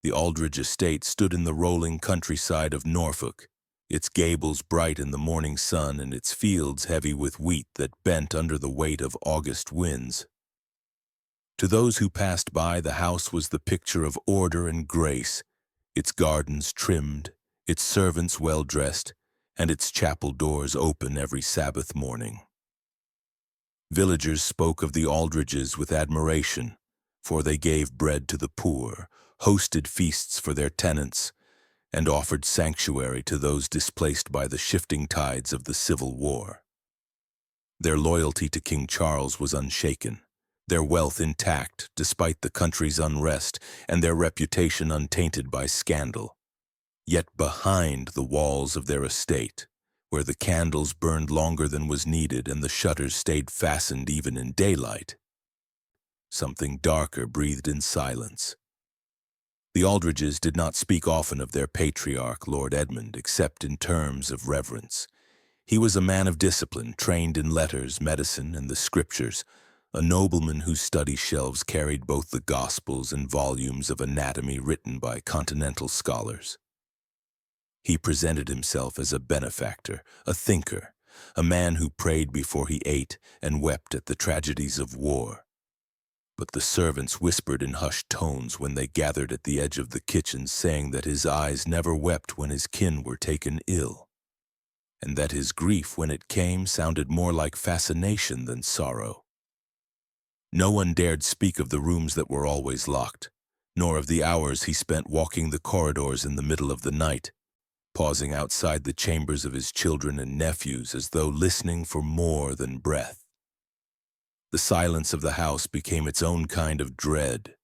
The Aldridge estate stood in the rolling countryside of Norfolk, its gables bright in the morning sun and its fields heavy with wheat that bent under the weight of August winds. To those who passed by, the house was the picture of order and grace, its gardens trimmed, its servants well-dressed, and its chapel doors open every Sabbath morning. Villagers spoke of the Aldridges with admiration, for they gave bread to the poor, hosted feasts for their tenants, and offered sanctuary to those displaced by the shifting tides of the Civil War. Their loyalty to King Charles was unshaken, their wealth intact despite the country's unrest, and their reputation untainted by scandal. Yet behind the walls of their estate, where the candles burned longer than was needed and the shutters stayed fastened even in daylight, something darker breathed in silence. The Aldridges did not speak often of their patriarch, Lord Edmund, except in terms of reverence. He was a man of discipline, trained in letters, medicine, and the scriptures, a nobleman whose study shelves carried both the Gospels and volumes of anatomy written by continental scholars. He presented himself as a benefactor, a thinker, a man who prayed before he ate and wept at the tragedies of war. But the servants whispered in hushed tones when they gathered at the edge of the kitchen, saying that his eyes never wept when his kin were taken ill, and that his grief, when it came, sounded more like fascination than sorrow. No one dared speak of the rooms that were always locked, nor of the hours he spent walking the corridors in the middle of the night, pausing outside the chambers of his children and nephews as though listening for more than breath. The silence of the house became its own kind of dread.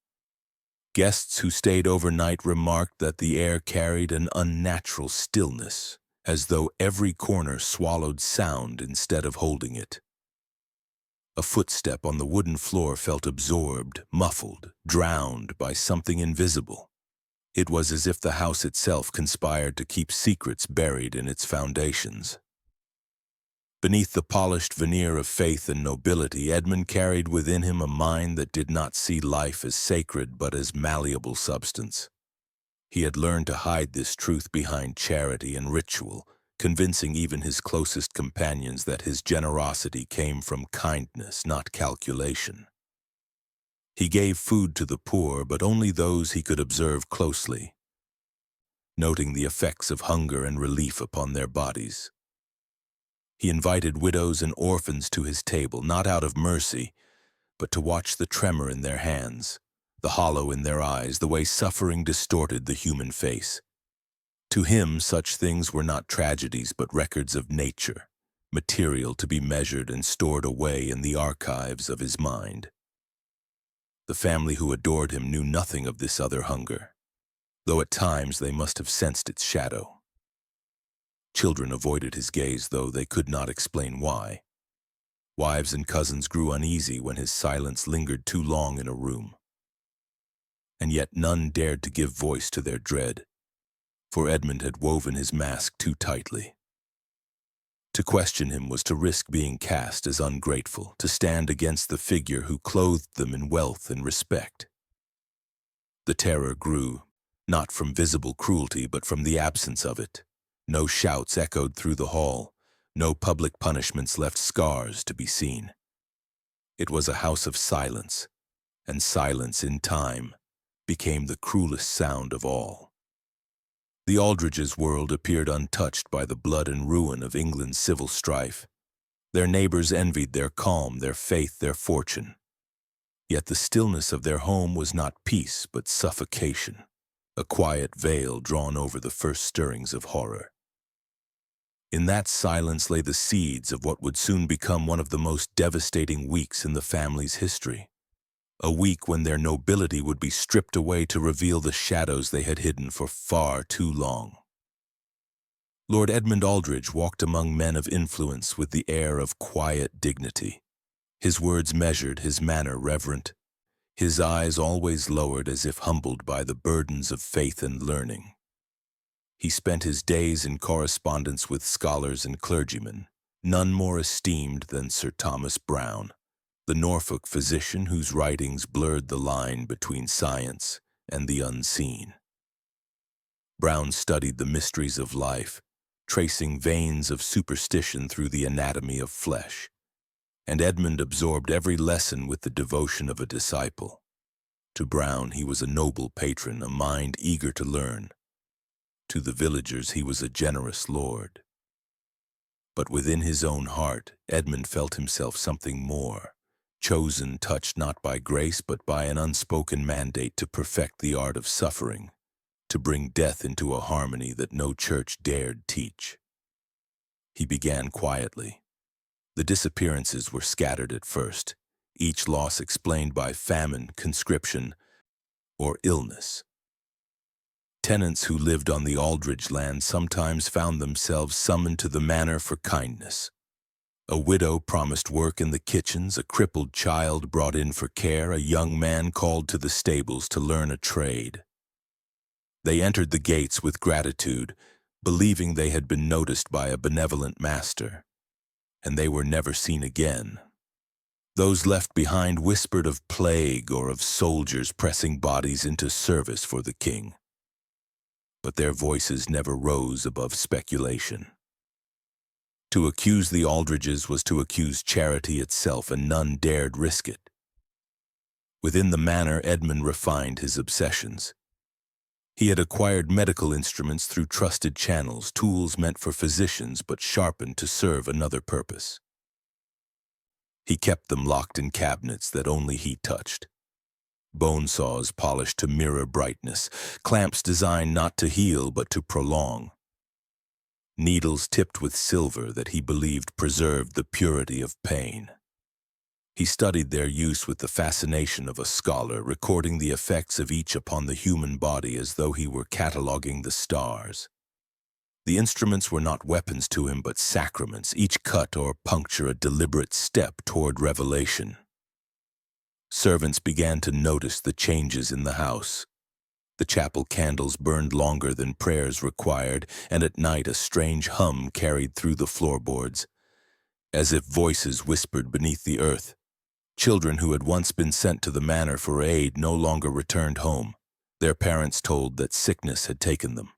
Guests who stayed overnight remarked that the air carried an unnatural stillness, as though every corner swallowed sound instead of holding it. A footstep on the wooden floor felt absorbed, muffled, drowned by something invisible. It was as if the house itself conspired to keep secrets buried in its foundations. Beneath the polished veneer of faith and nobility, Edmund carried within him a mind that did not see life as sacred but as malleable substance. He had learned to hide this truth behind charity and ritual, convincing even his closest companions that his generosity came from kindness, not calculation. He gave food to the poor, but only those he could observe closely, noting the effects of hunger and relief upon their bodies. He invited widows and orphans to his table, not out of mercy, but to watch the tremor in their hands, the hollow in their eyes, the way suffering distorted the human face. To him, such things were not tragedies but records of nature, material to be measured and stored away in the archives of his mind. The family who adored him knew nothing of this other hunger, though at times they must have sensed its shadow. Children avoided his gaze, though they could not explain why. Wives and cousins grew uneasy when his silence lingered too long in a room. And yet none dared to give voice to their dread, for Edmund had woven his mask too tightly. To question him was to risk being cast as ungrateful, to stand against the figure who clothed them in wealth and respect. The terror grew, not from visible cruelty, but from the absence of it. No shouts echoed through the hall, no public punishments left scars to be seen. It was a house of silence, and silence in time became the cruelest sound of all. The Aldridges' world appeared untouched by the blood and ruin of England's civil strife. Their neighbors envied their calm, their faith, their fortune. Yet the stillness of their home was not peace, but suffocation, a quiet veil drawn over the first stirrings of horror. In that silence lay the seeds of what would soon become one of the most devastating weeks in the family's history. A week when their nobility would be stripped away to reveal the shadows they had hidden for far too long. Lord Edmund Aldridge walked among men of influence with the air of quiet dignity. His words measured, his manner reverent, his eyes always lowered as if humbled by the burdens of faith and learning. He spent his days in correspondence with scholars and clergymen, none more esteemed than Sir Thomas Browne, the Norfolk physician whose writings blurred the line between science and the unseen. Brown studied the mysteries of life, tracing veins of superstition through the anatomy of flesh, and Edmund absorbed every lesson with the devotion of a disciple. To Brown, he was a noble patron, a mind eager to learn. To the villagers, he was a generous lord. But within his own heart, Edmund felt himself something more, chosen, touched not by grace, but by an unspoken mandate to perfect the art of suffering, to bring death into a harmony that no church dared teach. He began quietly. The disappearances were scattered at first, each loss explained by famine, conscription, or illness. Tenants who lived on the Aldridge land sometimes found themselves summoned to the manor for kindness. A widow promised work in the kitchens, a crippled child brought in for care, a young man called to the stables to learn a trade. They entered the gates with gratitude, believing they had been noticed by a benevolent master, and they were never seen again. Those left behind whispered of plague or of soldiers pressing bodies into service for the king. But their voices never rose above speculation. To accuse the Aldridges was to accuse charity itself, and none dared risk it. Within the manor, Edmund refined his obsessions. He had acquired medical instruments through trusted channels, tools meant for physicians but sharpened to serve another purpose. He kept them locked in cabinets that only he touched. Bone saws polished to mirror brightness, clamps designed not to heal but to prolong. Needles tipped with silver that he believed preserved the purity of pain. He studied their use with the fascination of a scholar, recording the effects of each upon the human body as though he were cataloging the stars. The instruments were not weapons to him but sacraments, each cut or puncture a deliberate step toward revelation. Servants began to notice the changes in the house. The chapel candles burned longer than prayers required, and at night a strange hum carried through the floorboards, as if voices whispered beneath the earth. Children who had once been sent to the manor for aid no longer returned home, their parents told that sickness had taken them.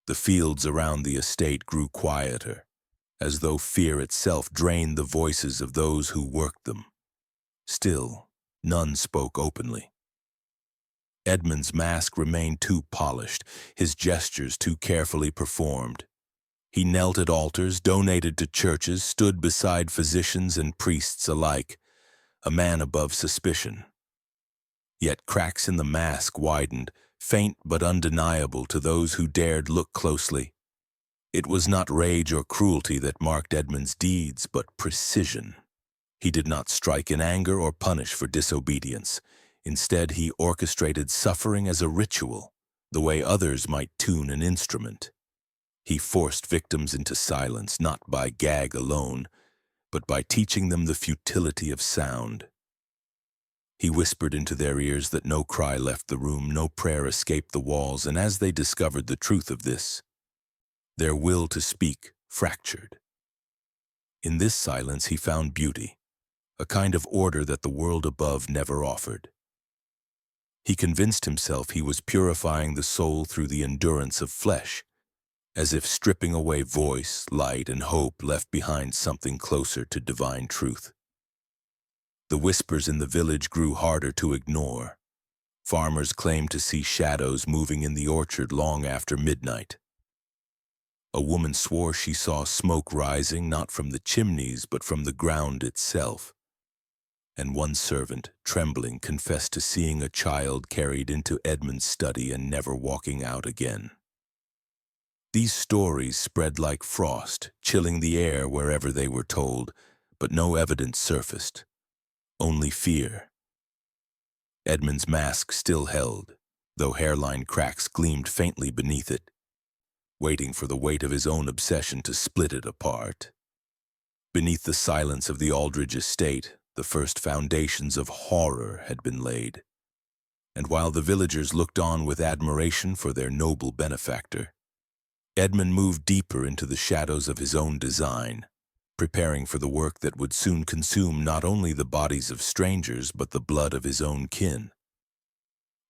The fields around the estate grew quieter, as though fear itself drained the voices of those who worked them. Still, none spoke openly. Edmund's mask remained too polished, his gestures too carefully performed. He knelt at altars, donated to churches, stood beside physicians and priests alike, a man above suspicion. Yet cracks in the mask widened, faint but undeniable to those who dared look closely. It was not rage or cruelty that marked Edmund's deeds, but precision. He did not strike in anger or punish for disobedience. Instead, he orchestrated suffering as a ritual, the way others might tune an instrument. He forced victims into silence, not by gag alone, but by teaching them the futility of sound. He whispered into their ears that no cry left the room, no prayer escaped the walls, and as they discovered the truth of this, their will to speak fractured. In this silence he found beauty, a kind of order that the world above never offered. He convinced himself he was purifying the soul through the endurance of flesh, as if stripping away voice, light, and hope left behind something closer to divine truth. The whispers in the village grew harder to ignore. Farmers claimed to see shadows moving in the orchard long after midnight. A woman swore she saw smoke rising not from the chimneys but from the ground itself. And one servant, trembling, confessed to seeing a child carried into Edmund's study and never walking out again. These stories spread like frost, chilling the air wherever they were told, but no evidence surfaced, only fear. Edmund's mask still held, though hairline cracks gleamed faintly beneath it, waiting for the weight of his own obsession to split it apart. Beneath the silence of the Aldridge estate, the first foundations of horror had been laid, and while the villagers looked on with admiration for their noble benefactor, Edmund moved deeper into the shadows of his own design, preparing for the work that would soon consume not only the bodies of strangers but the blood of his own kin.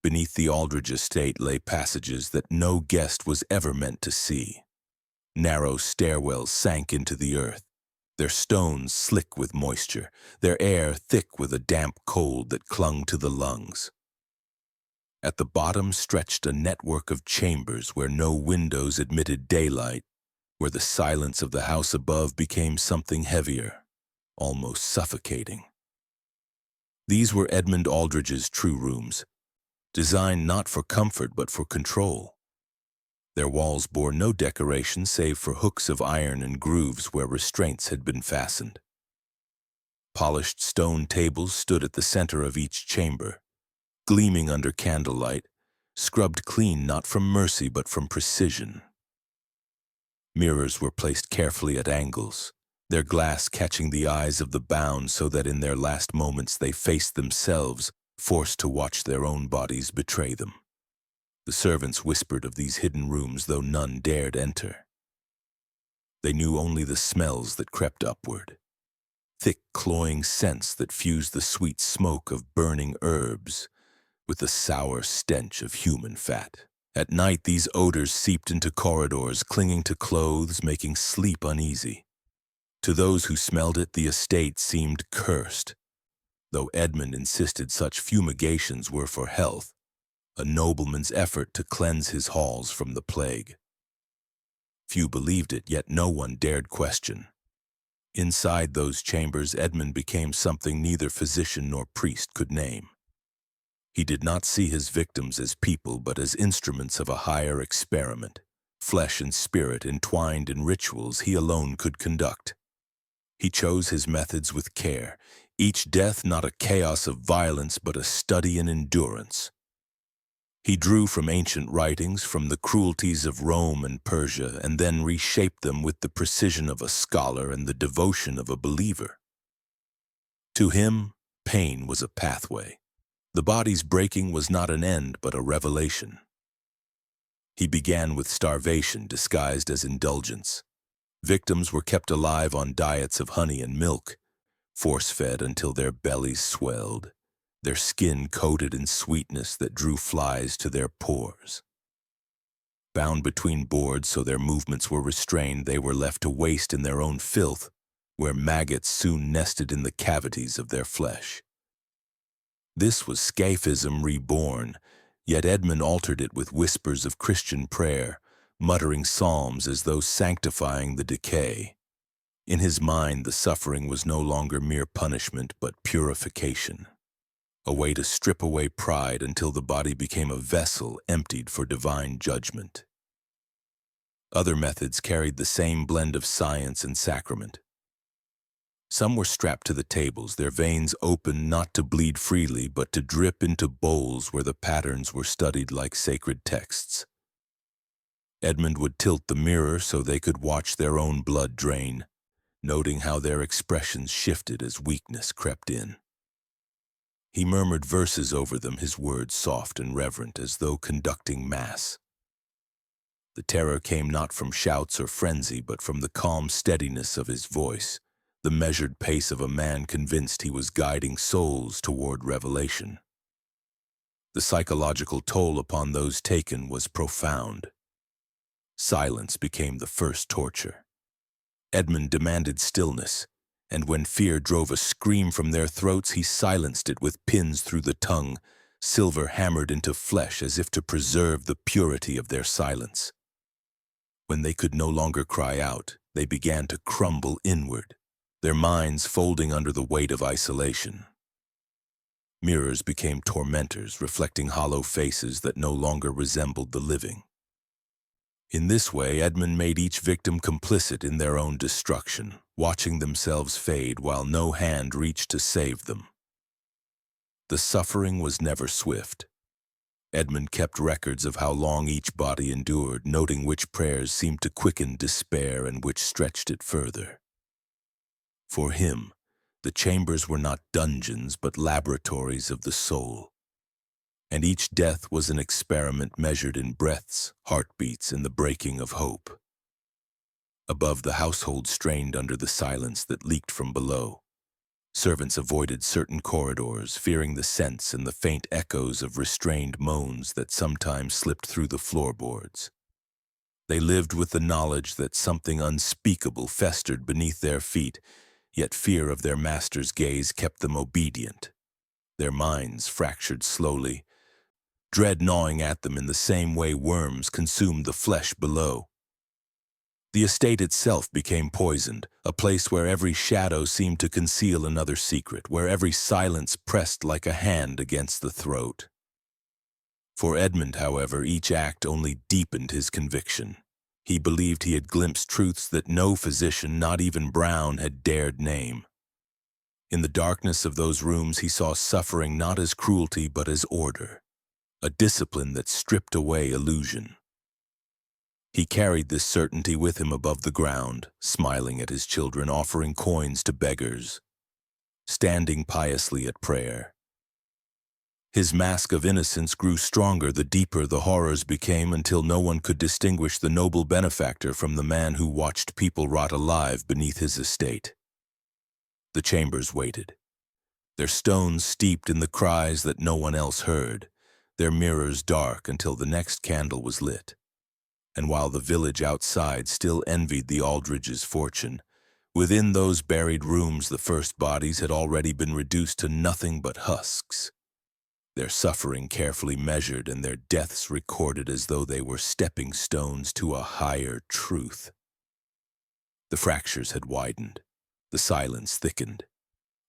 Beneath the Aldridge estate lay passages that no guest was ever meant to see. Narrow stairwells sank into the earth, their stones slick with moisture, their air thick with a damp cold that clung to the lungs. At the bottom stretched a network of chambers where no windows admitted daylight, where the silence of the house above became something heavier, almost suffocating. These were Edmund Aldridge's true rooms, designed not for comfort but for control. Their walls bore no decoration save for hooks of iron and grooves where restraints had been fastened. Polished stone tables stood at the center of each chamber, gleaming under candlelight, scrubbed clean not from mercy but from precision. Mirrors were placed carefully at angles, their glass catching the eyes of the bound so that in their last moments they faced themselves, forced to watch their own bodies betray them. The servants whispered of these hidden rooms, though none dared enter. They knew only the smells that crept upward, thick cloying scents that fused the sweet smoke of burning herbs with the sour stench of human fat. At night these odors seeped into corridors, clinging to clothes, making sleep uneasy. To those who smelled it, the estate seemed cursed, though Edmund insisted such fumigations were for health, a nobleman's effort to cleanse his halls from the plague. Few believed it, yet no one dared question. Inside those chambers, Edmund became something neither physician nor priest could name. He did not see his victims as people, but as instruments of a higher experiment, flesh and spirit entwined in rituals he alone could conduct. He chose his methods with care, each death not a chaos of violence, but a study in endurance. He drew from ancient writings, from the cruelties of Rome and Persia, and then reshaped them with the precision of a scholar and the devotion of a believer. To him, pain was a pathway. The body's breaking was not an end, but a revelation. He began with starvation disguised as indulgence. Victims were kept alive on diets of honey and milk, force-fed until their bellies swelled, their skin coated in sweetness that drew flies to their pores. Bound between boards so their movements were restrained, they were left to waste in their own filth, where maggots soon nested in the cavities of their flesh. This was scaphism reborn, yet Edmund altered it with whispers of Christian prayer, muttering psalms as though sanctifying the decay. In his mind, the suffering was no longer mere punishment, but purification, a way to strip away pride until the body became a vessel emptied for divine judgment. Other methods carried the same blend of science and sacrament. Some were strapped to the tables, their veins open not to bleed freely, but to drip into bowls where the patterns were studied like sacred texts. Edmund would tilt the mirror so they could watch their own blood drain, noting how their expressions shifted as weakness crept in. He murmured verses over them, his words soft and reverent, as though conducting mass. The terror came not from shouts or frenzy, but from the calm steadiness of his voice, the measured pace of a man convinced he was guiding souls toward revelation. The psychological toll upon those taken was profound. Silence became the first torture. Edmund demanded stillness, and when fear drove a scream from their throats, he silenced it with pins through the tongue, silver hammered into flesh as if to preserve the purity of their silence. When they could no longer cry out, they began to crumble inward, their minds folding under the weight of isolation. Mirrors became tormentors, reflecting hollow faces that no longer resembled the living. In this way, Edmund made each victim complicit in their own destruction, watching themselves fade while no hand reached to save them. The suffering was never swift. Edmund kept records of how long each body endured, noting which prayers seemed to quicken despair and which stretched it further. For him, the chambers were not dungeons but laboratories of the soul, and each death was an experiment measured in breaths, heartbeats, and the breaking of hope. Above, the household strained under the silence that leaked from below. Servants avoided certain corridors, fearing the scents and the faint echoes of restrained moans that sometimes slipped through the floorboards. They lived with the knowledge that something unspeakable festered beneath their feet, yet fear of their master's gaze kept them obedient. Their minds fractured slowly, dread gnawing at them in the same way worms consumed the flesh below. The estate itself became poisoned, a place where every shadow seemed to conceal another secret, where every silence pressed like a hand against the throat. For Edmund, however, each act only deepened his conviction. He believed he had glimpsed truths that no physician, not even Brown, had dared name. In the darkness of those rooms he saw suffering not as cruelty but as order, a discipline that stripped away illusion. He carried this certainty with him above the ground, smiling at his children, offering coins to beggars, standing piously at prayer. His mask of innocence grew stronger the deeper the horrors became, until no one could distinguish the noble benefactor from the man who watched people rot alive beneath his estate. The chambers waited, their stones steeped in the cries that no one else heard, their mirrors dark until the next candle was lit. And while the village outside still envied the Aldridge's fortune, within those buried rooms the first bodies had already been reduced to nothing but husks, their suffering carefully measured and their deaths recorded as though they were stepping stones to a higher truth. The fractures had widened, the silence thickened,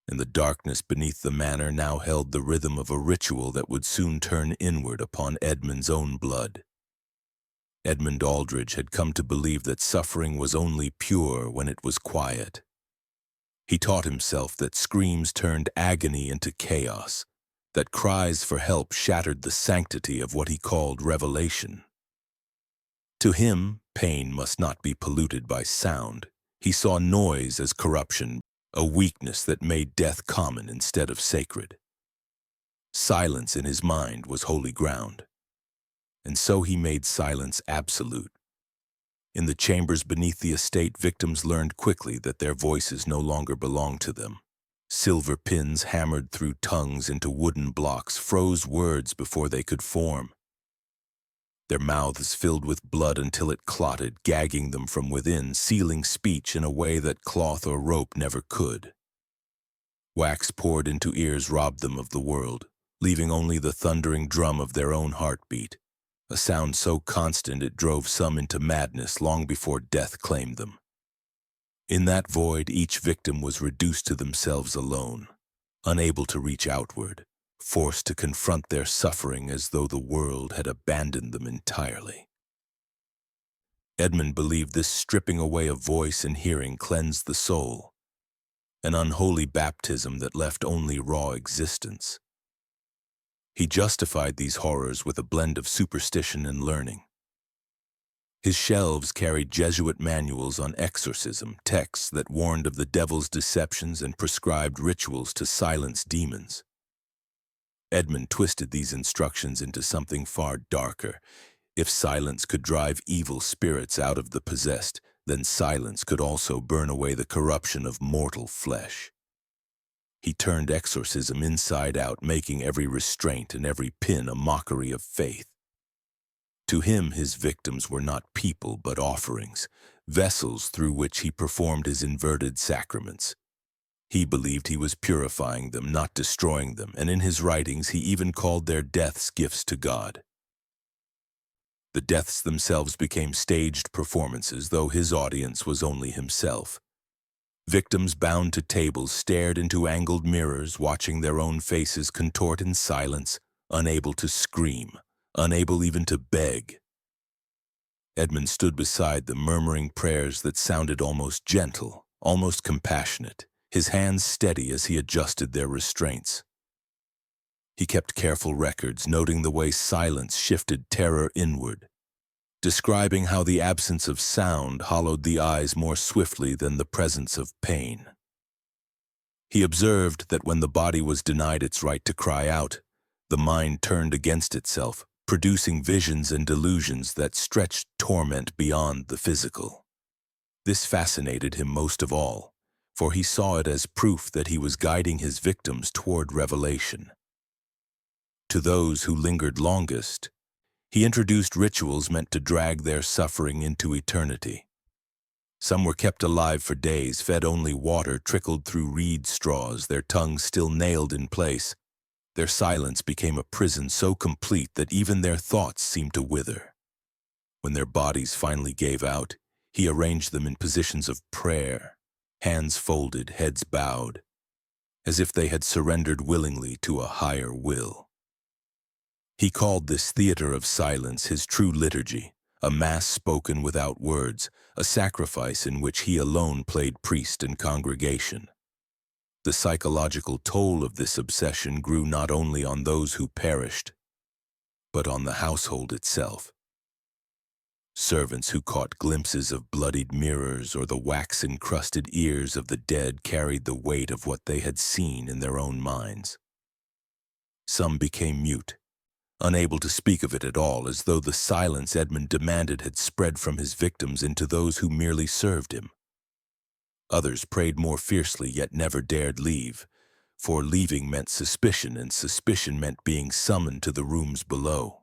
and the darkness beneath the manor now held the rhythm of a ritual that would soon turn inward upon Edmund's own blood. Edmund Aldridge had come to believe that suffering was only pure when it was quiet. He taught himself that screams turned agony into chaos, that cries for help shattered the sanctity of what he called revelation. To him, pain must not be polluted by sound. He saw noise as corruption, a weakness that made death common instead of sacred. Silence in his mind was holy ground. And so he made silence absolute. In the chambers beneath the estate, victims learned quickly that their voices no longer belonged to them. Silver pins hammered through tongues into wooden blocks froze words before they could form. Their mouths filled with blood until it clotted, gagging them from within, sealing speech in a way that cloth or rope never could. Wax poured into ears robbed them of the world, leaving only the thundering drum of their own heartbeat, a sound so constant it drove some into madness long before death claimed them. In that void, each victim was reduced to themselves alone, unable to reach outward, forced to confront their suffering as though the world had abandoned them entirely. Edmund believed this stripping away of voice and hearing cleansed the soul, an unholy baptism that left only raw existence. He justified these horrors with a blend of superstition and learning. His shelves carried Jesuit manuals on exorcism, texts that warned of the devil's deceptions and prescribed rituals to silence demons. Edmund twisted these instructions into something far darker. If silence could drive evil spirits out of the possessed, then silence could also burn away the corruption of mortal flesh. He turned exorcism inside out, making every restraint and every pin a mockery of faith. To him, his victims were not people but offerings, vessels through which he performed his inverted sacraments. He believed he was purifying them, not destroying them, and in his writings he even called their deaths gifts to God. The deaths themselves became staged performances, though his audience was only himself. Victims bound to tables stared into angled mirrors, watching their own faces contort in silence, unable to scream, unable even to beg. Edmund stood beside them, murmuring prayers that sounded almost gentle, almost compassionate, his hands steady as he adjusted their restraints. He kept careful records, noting the way silence shifted terror inward, describing how the absence of sound hollowed the eyes more swiftly than the presence of pain. He observed that when the body was denied its right to cry out, the mind turned against itself, producing visions and delusions that stretched torment beyond the physical. This fascinated him most of all. for he saw it as proof that he was guiding his victims toward revelation. To those who lingered longest, he introduced rituals meant to drag their suffering into eternity. Some were kept alive for days, fed only water trickled through reed straws, their tongues still nailed in place. Their silence became a prison so complete that even their thoughts seemed to wither. When their bodies finally gave out, he arranged them in positions of prayer, hands folded, heads bowed, as if they had surrendered willingly to a higher will. He called this theater of silence his true liturgy, a mass spoken without words, a sacrifice in which he alone played priest and congregation. The psychological toll of this obsession grew not only on those who perished, but on the household itself. Servants who caught glimpses of bloodied mirrors or the wax-encrusted ears of the dead carried the weight of what they had seen in their own minds. Some became mute, unable to speak of it at all, as though the silence Edmund demanded had spread from his victims into those who merely served him. Others prayed more fiercely, yet never dared leave, for leaving meant suspicion, and suspicion meant being summoned to the rooms below.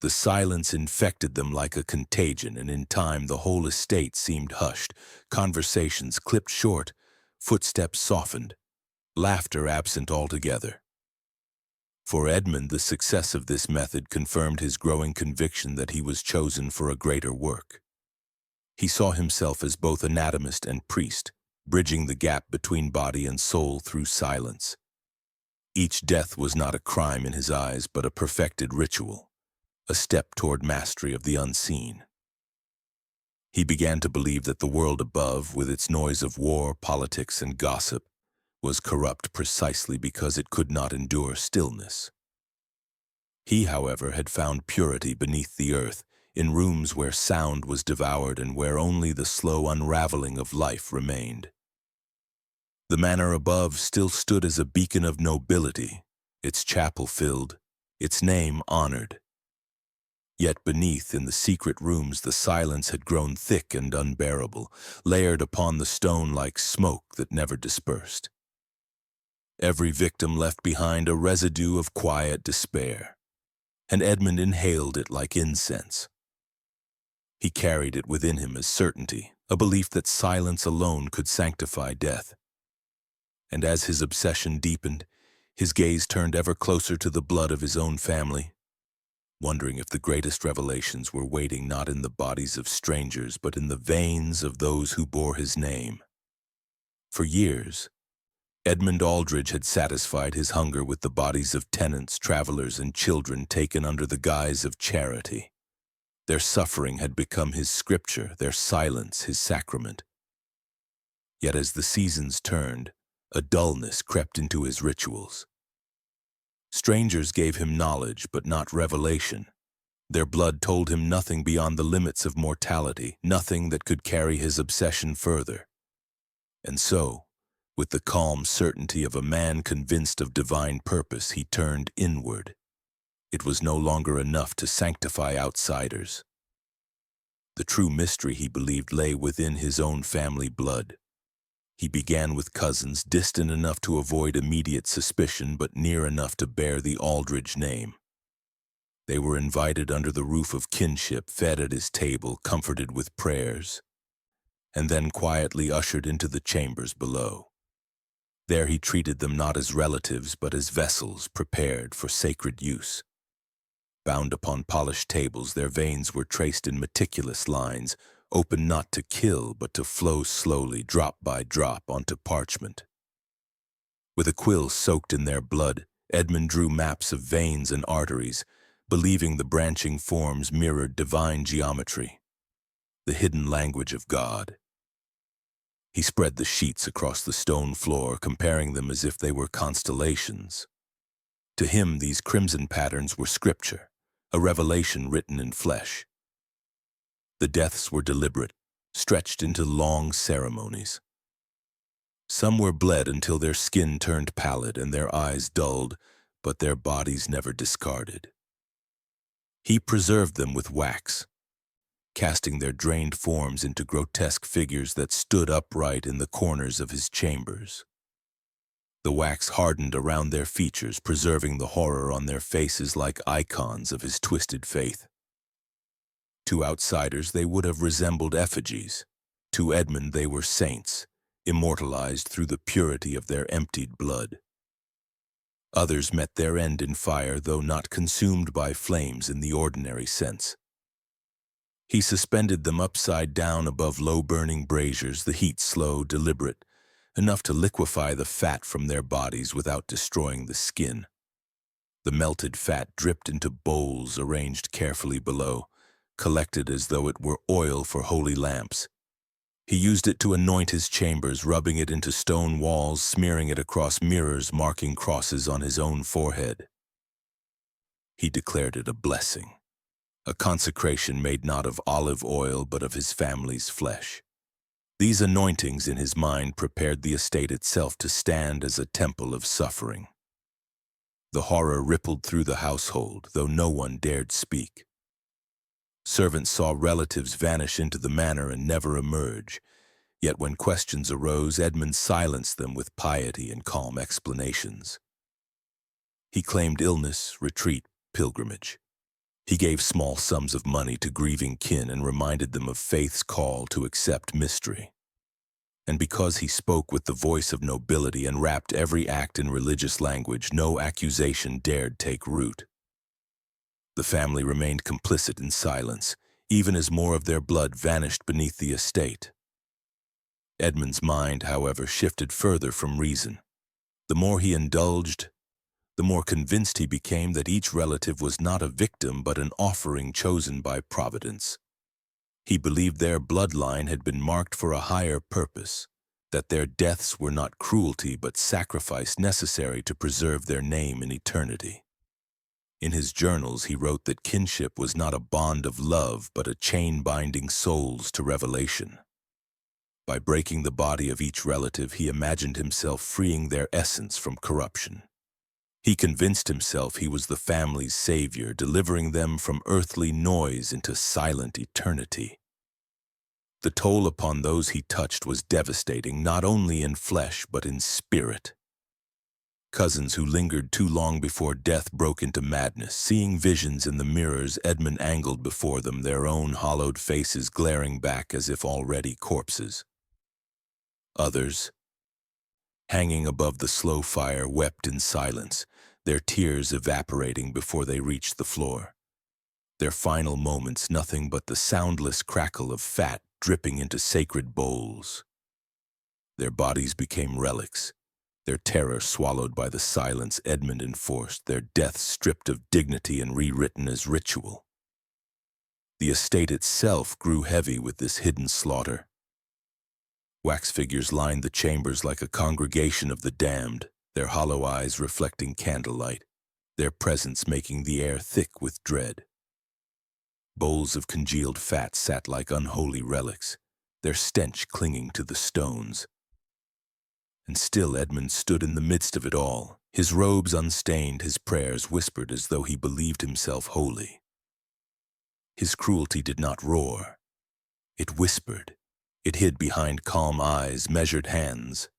The silence infected them like a contagion, and in time the whole estate seemed hushed, conversations clipped short, footsteps softened, laughter absent altogether. For Edmund, the success of this method confirmed his growing conviction that he was chosen for a greater work. He saw himself as both anatomist and priest, bridging the gap between body and soul through silence. Each death was not a crime in his eyes, but a perfected ritual, a step toward mastery of the unseen. He began to believe that the world above, with its noise of war, politics, and gossip, was corrupt precisely because it could not endure stillness. He, however, had found purity beneath the earth, in rooms where sound was devoured and where only the slow unraveling of life remained. The manor above still stood as a beacon of nobility, its chapel filled, its name honored. Yet beneath, in the secret rooms, the silence had grown thick and unbearable, layered upon the stone like smoke that never dispersed. Every victim left behind a residue of quiet despair, and Edmund inhaled it like incense. He carried it within him as certainty, a belief that silence alone could sanctify death. And as his obsession deepened, his gaze turned ever closer to the blood of his own family, wondering if the greatest revelations were waiting not in the bodies of strangers, but in the veins of those who bore his name. For years, Edmund Aldridge had satisfied his hunger with the bodies of tenants, travelers, and children taken under the guise of charity. Their suffering had become his scripture, their silence his sacrament. Yet as the seasons turned, a dullness crept into his rituals. Strangers gave him knowledge, but not revelation. Their blood told him nothing beyond the limits of mortality, nothing that could carry his obsession further. And so, with the calm certainty of a man convinced of divine purpose, he turned inward. It was no longer enough to sanctify outsiders. The true mystery, he believed, lay within his own family blood. He began with cousins distant enough to avoid immediate suspicion, but near enough to bear the Aldridge name. They were invited under the roof of kinship, fed at his table, comforted with prayers, and then quietly ushered into the chambers below. There he treated them not as relatives, but as vessels prepared for sacred use. Bound upon polished tables, their veins were traced in meticulous lines, open not to kill, but to flow slowly, drop by drop, onto parchment. With a quill soaked in their blood, Edmund drew maps of veins and arteries, believing the branching forms mirrored divine geometry, the hidden language of God. He spread the sheets across the stone floor, comparing them as if they were constellations. To him, these crimson patterns were scripture, a revelation written in flesh. The deaths were deliberate, stretched into long ceremonies. Some were bled until their skin turned pallid and their eyes dulled, but their bodies never discarded. He preserved them with wax, casting their drained forms into grotesque figures that stood upright in the corners of his chambers. The wax hardened around their features, preserving the horror on their faces like icons of his twisted faith. To outsiders, they would have resembled effigies. To Edmund, they were saints, immortalized through the purity of their emptied blood. Others met their end in fire, though not consumed by flames in the ordinary sense. He suspended them upside down above low-burning braziers, the heat slow, deliberate, enough to liquefy the fat from their bodies without destroying the skin. The melted fat dripped into bowls arranged carefully below, collected as though it were oil for holy lamps. He used it to anoint his chambers, rubbing it into stone walls, smearing it across mirrors, marking crosses on his own forehead. He declared it a blessing, a consecration made not of olive oil but of his family's flesh. These anointings in his mind prepared the estate itself to stand as a temple of suffering. The horror rippled through the household, though no one dared speak. Servants saw relatives vanish into the manor and never emerge, yet when questions arose, Edmund silenced them with piety and calm explanations. He claimed illness, retreat, pilgrimage. He gave small sums of money to grieving kin and reminded them of faith's call to accept mystery. And because he spoke with the voice of nobility and wrapped every act in religious language, no accusation dared take root. The family remained complicit in silence, even as more of their blood vanished beneath the estate. Edmund's mind, however, shifted further from reason. The more he indulged, the more convinced he became that each relative was not a victim but an offering chosen by Providence. He believed their bloodline had been marked for a higher purpose, that their deaths were not cruelty but sacrifice necessary to preserve their name in eternity. In his journals, he wrote that kinship was not a bond of love but a chain binding souls to revelation. By breaking the body of each relative, he imagined himself freeing their essence from corruption. He convinced himself he was the family's savior, delivering them from earthly noise into silent eternity. The toll upon those he touched was devastating, not only in flesh but in spirit. Cousins who lingered too long before death broke into madness. Seeing visions in the mirrors Edmund angled before them, their own hollowed faces glaring back as if already corpses. Others, hanging above the slow fire, wept in silence, their tears evaporating before they reached the floor. Their final moments nothing but the soundless crackle of fat dripping into sacred bowls. Their bodies became relics, their terror swallowed by the silence Edmund enforced, their deaths stripped of dignity and rewritten as ritual. The estate itself grew heavy with this hidden slaughter. Wax figures lined the chambers like a congregation of the damned, their hollow eyes reflecting candlelight, their presence making the air thick with dread. Bowls of congealed fat sat like unholy relics, their stench clinging to the stones. And still Edmund stood in the midst of it all, his robes unstained, his prayers whispered as though he believed himself holy. His cruelty did not roar. It whispered. It hid behind calm eyes, measured hands,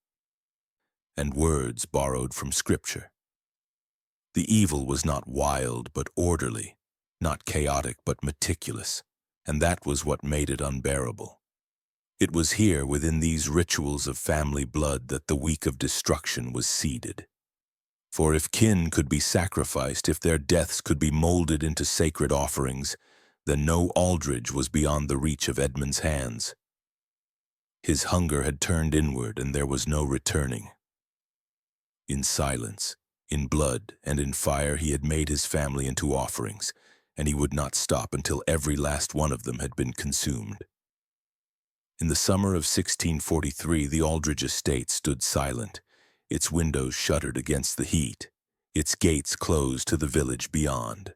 and words borrowed from Scripture. The evil was not wild but orderly, not chaotic but meticulous, and that was what made it unbearable. It was here, within these rituals of family blood, that the week of destruction was seeded. For if kin could be sacrificed, if their deaths could be molded into sacred offerings, then no Aldridge was beyond the reach of Edmund's hands. His hunger had turned inward, and there was no returning. In silence, in blood, and in fire he had made his family into offerings, and he would not stop until every last one of them had been consumed. In the summer of 1643, the Aldridge estate stood silent, its windows shuttered against the heat, its gates closed to the village beyond.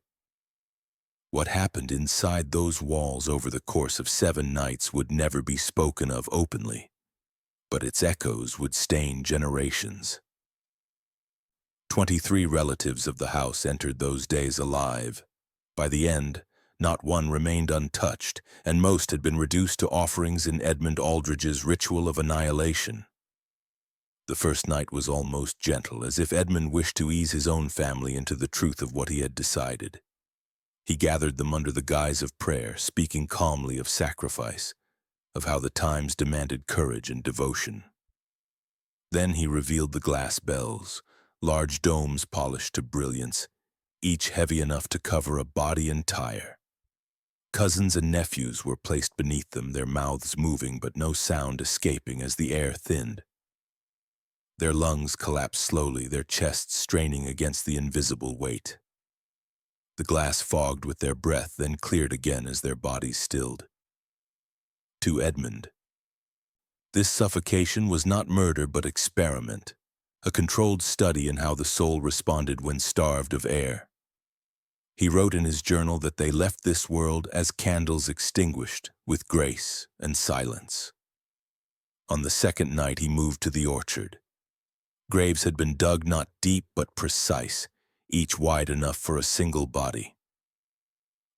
What happened inside those walls over the course of 7 nights would never be spoken of openly, but its echoes would stain generations. 23 relatives of the house entered those days alive. By the end, Not one remained untouched, and most had been reduced to offerings in Edmund Aldridge's ritual of annihilation. The first night was almost gentle, as if Edmund wished to ease his own family into the truth of what he had decided. He gathered them under the guise of prayer, speaking calmly of sacrifice, of how the times demanded courage and devotion. Then he revealed the glass bells, large domes polished to brilliance, each heavy enough to cover a body entire. Cousins and nephews were placed beneath them, their mouths moving but no sound escaping as the air thinned. Their lungs collapsed slowly, their chests straining against the invisible weight. The glass fogged with their breath, then cleared again as their bodies stilled. To Edmund, this suffocation was not murder but experiment, a controlled study in how the soul responded when starved of air. He wrote in his journal that they left this world as candles extinguished, with grace and silence. On the second night he moved to the orchard. Graves had been dug not deep but precise, each wide enough for a single body.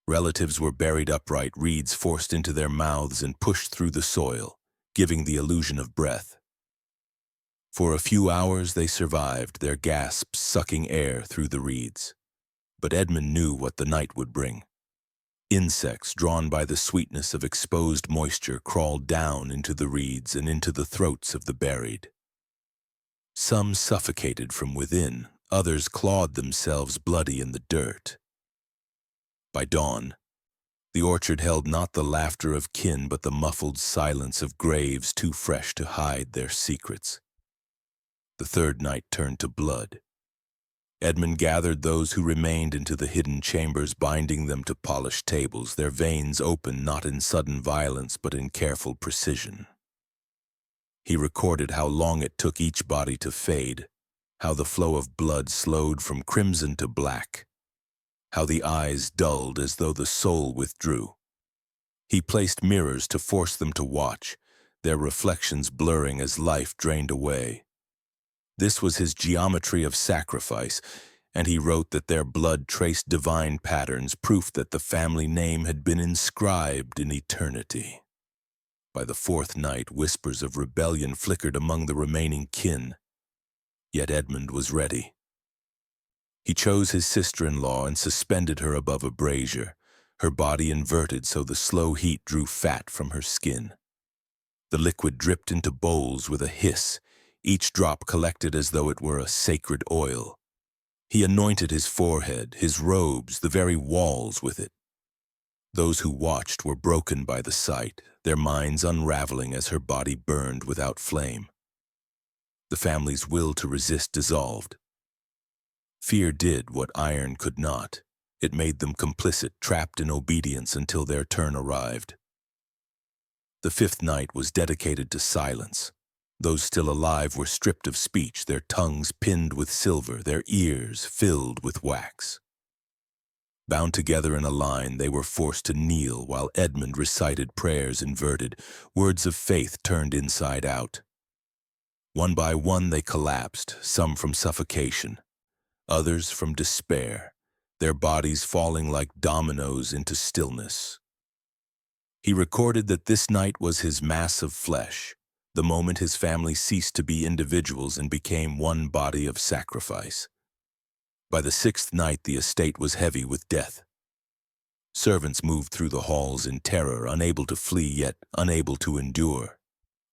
Relatives were buried upright, reeds forced into their mouths and pushed through the soil, giving the illusion of breath. For a few hours they survived, their gasps sucking air through the reeds. But Edmund knew what the night would bring. Insects, drawn by the sweetness of exposed moisture, crawled down into the reeds and into the throats of the buried. Some suffocated from within, others clawed themselves bloody in the dirt. By dawn, the orchard held not the laughter of kin but the muffled silence of graves too fresh to hide their secrets. The third night turned to blood. Edmund gathered those who remained into the hidden chambers, binding them to polished tables, their veins open not in sudden violence but in careful precision. He recorded how long it took each body to fade, how the flow of blood slowed from crimson to black, how the eyes dulled as though the soul withdrew. He placed mirrors to force them to watch, their reflections blurring as life drained away. This was his geometry of sacrifice, and he wrote that their blood traced divine patterns, proof that the family name had been inscribed in eternity. By the fourth night, whispers of rebellion flickered among the remaining kin. Yet Edmund was ready. He chose his sister-in-law and suspended her above a brazier, her body inverted so the slow heat drew fat from her skin. The liquid dripped into bowls with a hiss, each drop collected as though it were a sacred oil. He anointed his forehead, his robes, the very walls with it. Those who watched were broken by the sight, their minds unraveling as her body burned without flame. The family's will to resist dissolved. Fear did what iron could not. It made them complicit, trapped in obedience until their turn arrived. The fifth night was dedicated to silence. Those still alive were stripped of speech, their tongues pinned with silver, their ears filled with wax. Bound together in a line, they were forced to kneel while Edmund recited prayers inverted, words of faith turned inside out. One by one they collapsed, some from suffocation, others from despair, their bodies falling like dominoes into stillness. He recorded that this night was his mass of flesh, the moment his family ceased to be individuals and became one body of sacrifice. By the sixth night, the estate was heavy with death. Servants moved through the halls in terror, unable to flee yet unable to endure.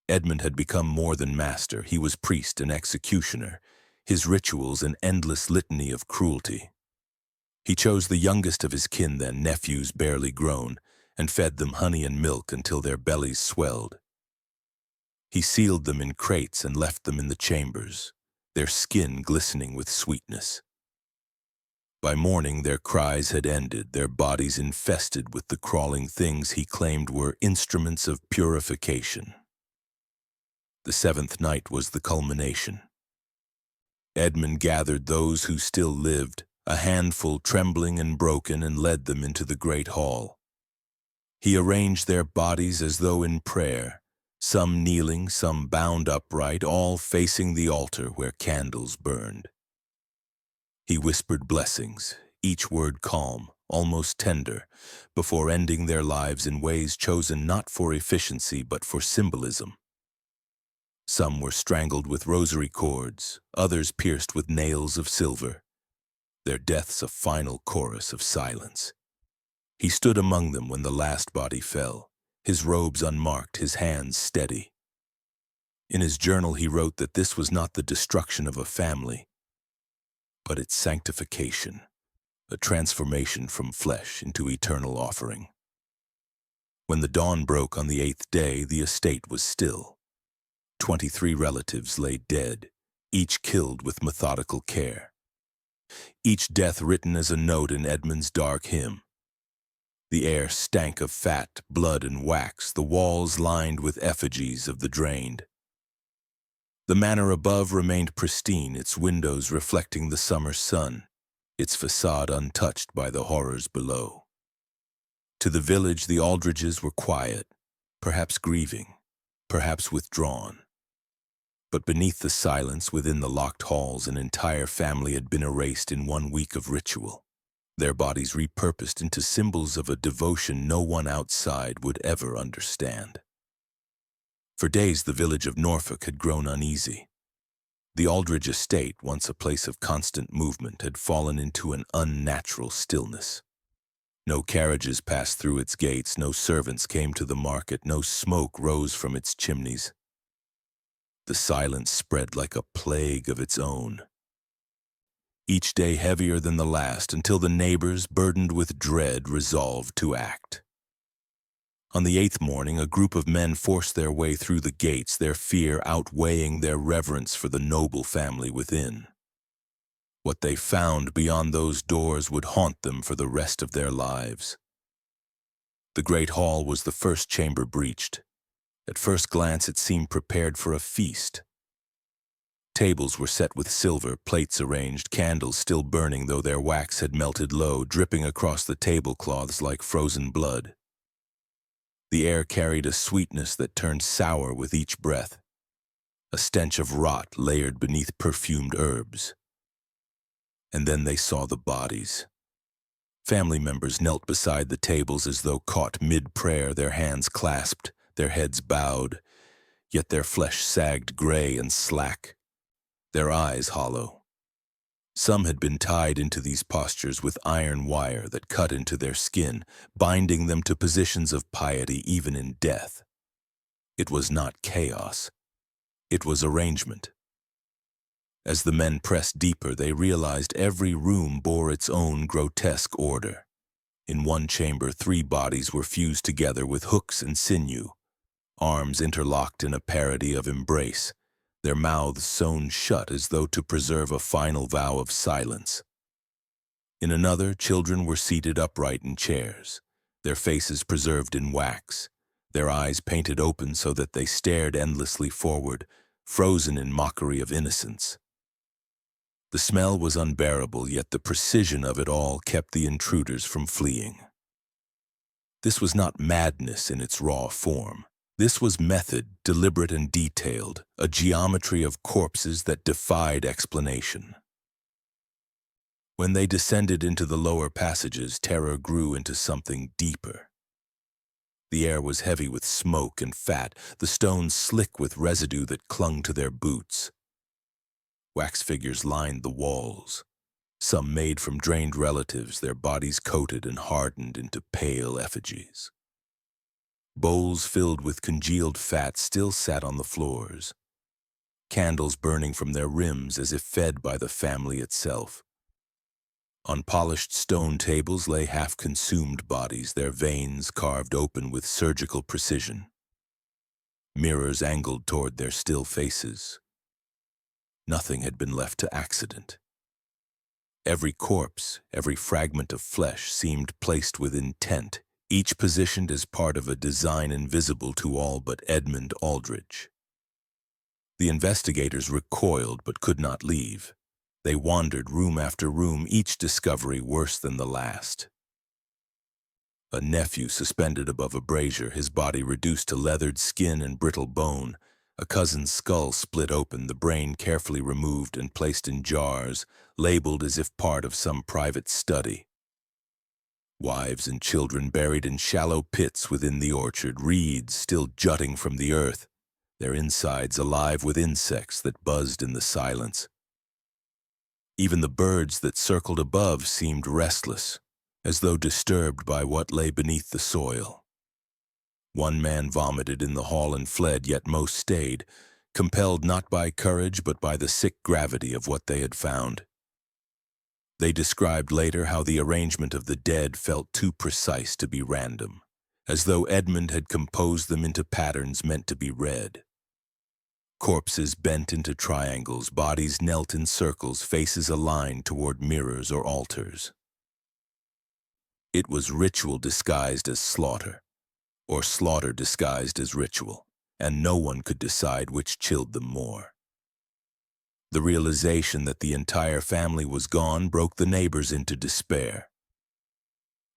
Edmund had become more than master. He was priest and executioner, his rituals an endless litany of cruelty. He chose the youngest of his kin then, nephews barely grown, and fed them honey and milk until their bellies swelled. He sealed them in crates and left them in the chambers, their skin glistening with sweetness. By morning, their cries had ended, their bodies infested with the crawling things he claimed were instruments of purification. The seventh night was the culmination. Edmund gathered those who still lived, a handful trembling and broken, and led them into the great hall. He arranged their bodies as though in prayer, some kneeling, some bound upright, all facing the altar where candles burned. He whispered blessings, each word calm, almost tender, before ending their lives in ways chosen not for efficiency but for symbolism. Some were strangled with rosary cords, others pierced with nails of silver, their deaths a final chorus of silence. He stood among them when the last body fell, his robes unmarked, his hands steady. In his journal he wrote that this was not the destruction of a family, but its sanctification, a transformation from flesh into eternal offering. When the dawn broke on the 8th day, the estate was still. 23 relatives lay dead, each killed with methodical care. Each death written as a note in Edmund's dark hymn. The air stank of fat, blood, and wax, the walls lined with effigies of the drained. The manor above remained pristine, its windows reflecting the summer sun, its facade untouched by the horrors below. To the village, the Aldridges were quiet, perhaps grieving, perhaps withdrawn. But beneath the silence within the locked halls, an entire family had been erased in 1 week of ritual, their bodies repurposed into symbols of a devotion no one outside would ever understand. For days, the village of Norfolk had grown uneasy. The Aldridge estate, once a place of constant movement, had fallen into an unnatural stillness. No carriages passed through its gates, no servants came to the market, no smoke rose from its chimneys. The silence spread like a plague of its own, each day heavier than the last, until the neighbors, burdened with dread, resolved to act. On the 8th morning, a group of men forced their way through the gates, their fear outweighing their reverence for the noble family within. What they found beyond those doors would haunt them for the rest of their lives. The great hall was the first chamber breached. At first glance, it seemed prepared for a feast. Tables were set with silver, plates arranged, candles still burning though their wax had melted low, dripping across the tablecloths like frozen blood. The air carried a sweetness that turned sour with each breath, a stench of rot layered beneath perfumed herbs. And then they saw the bodies. Family members knelt beside the tables as though caught mid-prayer, their hands clasped, their heads bowed, yet their flesh sagged gray and slack, their eyes hollow. Some had been tied into these postures with iron wire that cut into their skin, binding them to positions of piety even in death. It was not chaos. It was arrangement. As the men pressed deeper, they realized every room bore its own grotesque order. In one chamber, 3 bodies were fused together with hooks and sinew, arms interlocked in a parody of embrace, their mouths sewn shut as though to preserve a final vow of silence. In another, children were seated upright in chairs, their faces preserved in wax, their eyes painted open so that they stared endlessly forward, frozen in mockery of innocence. The smell was unbearable, yet the precision of it all kept the intruders from fleeing. This was not madness in its raw form. This was method, deliberate and detailed, a geometry of corpses that defied explanation. When they descended into the lower passages, terror grew into something deeper. The air was heavy with smoke and fat, the stones slick with residue that clung to their boots. Wax figures lined the walls, some made from drained relatives, their bodies coated and hardened into pale effigies. Bowls filled with congealed fat still sat on the floors, candles burning from their rims as if fed by the family itself. On polished stone tables lay half-consumed bodies, their veins carved open with surgical precision. Mirrors angled toward their still faces. Nothing had been left to accident. Every corpse, every fragment of flesh seemed placed with intent, each positioned as part of a design invisible to all but Edmund Aldridge. The investigators recoiled but could not leave. They wandered room after room, each discovery worse than the last. A nephew suspended above a brazier, his body reduced to leathered skin and brittle bone, a cousin's skull split open, the brain carefully removed and placed in jars, labeled as if part of some private study. Wives and children buried in shallow pits within the orchard, reeds still jutting from the earth, their insides alive with insects that buzzed in the silence. Even the birds that circled above seemed restless, as though disturbed by what lay beneath the soil. One man vomited in the hall and fled, yet most stayed, compelled not by courage but by the sick gravity of what they had found. They described later how the arrangement of the dead felt too precise to be random, as though Edmund had composed them into patterns meant to be read. Corpses bent into triangles, bodies knelt in circles, faces aligned toward mirrors or altars. It was ritual disguised as slaughter, or slaughter disguised as ritual, and no one could decide which chilled them more. The realization that the entire family was gone broke the neighbors into despair.